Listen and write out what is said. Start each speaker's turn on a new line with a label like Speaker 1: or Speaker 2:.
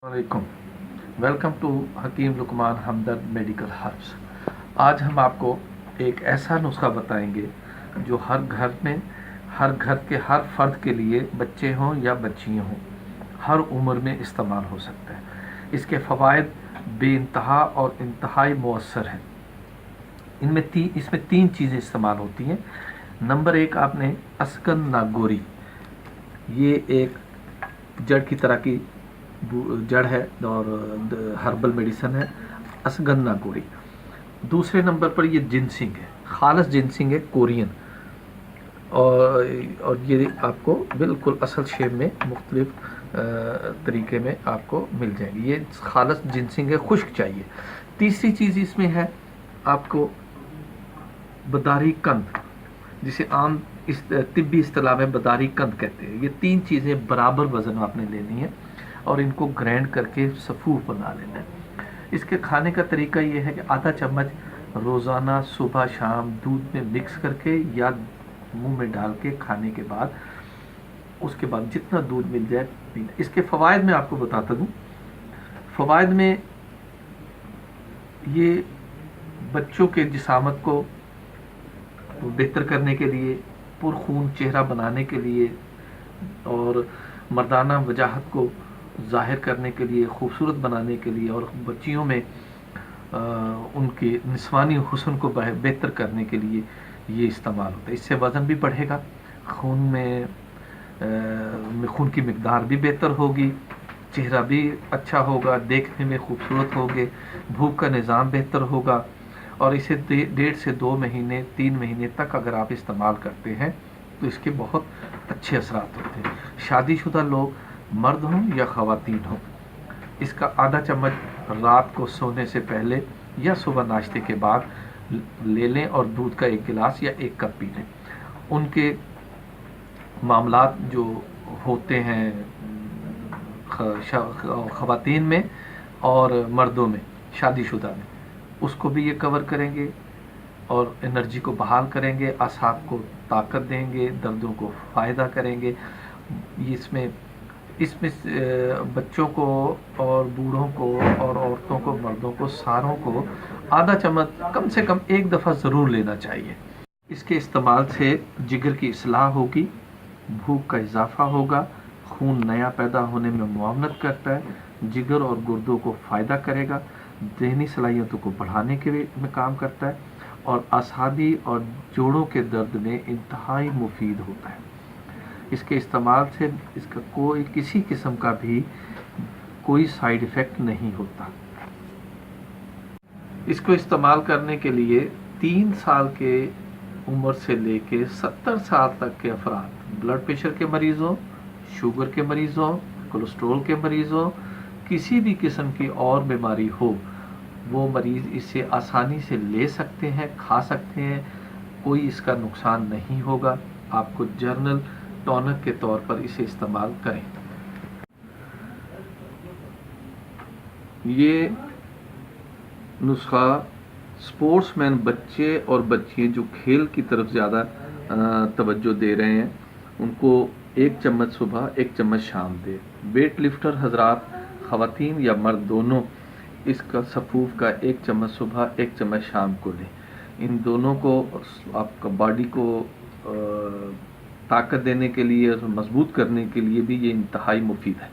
Speaker 1: वालेकुम। Welcome to Hakim Luqman Hamdard medical herbs. आज हम आपको एक ऐसा नुस्खा बताएंगे जो हर घर के हर फर्द के लिए, बच्चे हों या बच्चियाँ हों, हर उम्र में इस्तेमाल हो सकता है। इसके फ़वाइद बेइंतहा और इंतहाई मुअस्सर हैं। इसमें तीन चीज़ें इस्तेमाल होती हैं। नंबर एक, आपने अस्कन नागोरी, ये एक जड़ की तरह की जड़ है और हर्बल मेडिसन है, असगन नागोरी। दूसरे नंबर पर ये जिनसिंग है, खालस जिनसिंग है, कोरियन। और ये आपको बिल्कुल असल शेप में मुख्तलिफ तरीके में आपको मिल जाएगी। ये खालस जिनसिंग है, खुश्क चाहिए। तीसरी चीज़ इसमें है आपको बदारी कंद, जिसे आम इस तिब्बी इस्तिलाह में बदारी कंद कहते हैं। ये तीन चीज़ें बराबर वज़न आपने लेनी है और इनको ग्राइंड करके सफ़ूफ बना लेना है। इसके खाने का तरीका ये है कि आधा चम्मच रोज़ाना सुबह शाम दूध में मिक्स करके या मुंह में डाल के खाने के बाद, उसके बाद जितना दूध मिल जाए पीना। इसके फ़वाइद मैं आपको बताता दूँ। फ़वाइद में ये बच्चों के जिसामत को बेहतर करने के लिए, पुरखून चेहरा बनाने के लिए और मर्दाना वजाहत को ज़ाहिर करने के लिए, खूबसूरत बनाने के लिए और बच्चियों में उनके निस्वानी हुस्न को बेहतर करने के लिए ये इस्तेमाल होता है। इससे वज़न भी बढ़ेगा, खून की मिकदार भी बेहतर होगी, चेहरा भी अच्छा होगा, देखने में खूबसूरत होगे, भूख का निज़ाम बेहतर होगा। और इसे 1.5 से 2 महीने 3 महीने तक अगर आप इस्तेमाल करते हैं तो इसके बहुत अच्छे असरात होते हैं। शादीशुदा लोग, मर्द हों या ख़वातीन हों, इसका आधा चम्मच रात को सोने से पहले या सुबह नाश्ते के बाद ले लें और दूध का 1 गिलास या 1 कप पी लें। उनके मामलात जो होते हैं ख़वातीन में और मर्दों में, शादीशुदा में, उसको भी ये कवर करेंगे और एनर्जी को बहाल करेंगे, असाब को ताकत देंगे, दर्दों को फ़ायदा करेंगे। इसमें इसमें बच्चों को और बूढ़ों को और औरतों को, मर्दों को, सारों को आधा चम्मच कम से कम 1 दफ़ा ज़रूर लेना चाहिए। इसके इस्तेमाल से जिगर की इस्लाह होगी, भूख का इजाफा होगा, खून नया पैदा होने में मुआवनत करता है, जिगर और गुर्दों को फ़ायदा करेगा, ज़हनी सलाहियतों को बढ़ाने के में काम करता है और असाबी और जोड़ों के दर्द में इंतहाई मुफीद होता है। इसके इस्तेमाल से इसका किसी किस्म का भी कोई साइड इफ़ेक्ट नहीं होता। इसको इस्तेमाल करने के लिए 3 साल के उम्र से लेके 70 साल तक के अफराद, ब्लड प्रेशर के मरीज़ों, शुगर के मरीज़ों, कोलेस्ट्रॉल के मरीज़ों, किसी भी किस्म की और बीमारी हो, वो मरीज़ इसे आसानी से ले सकते हैं, खा सकते हैं, कोई इसका नुकसान नहीं होगा। आपको जर्नल टॉनिक के तौर पर इसे इस्तेमाल करें। ये नुस्खा स्पोर्ट्समैन बच्चे और बच्चियाँ जो खेल की तरफ ज़्यादा तवज्जो दे रहे हैं, उनको 1 चम्मच सुबह 1 चम्मच शाम दे। वेट लिफ्टर हजरात, ख़वातीन या मर्द दोनों, इसका सफ़ूफ का 1 चम्मच सुबह 1 चम्मच शाम को लें। इन दोनों को आपका बॉडी को ताकत देने के लिए और मजबूत करने के लिए भी ये इंतहाई मुफीद है।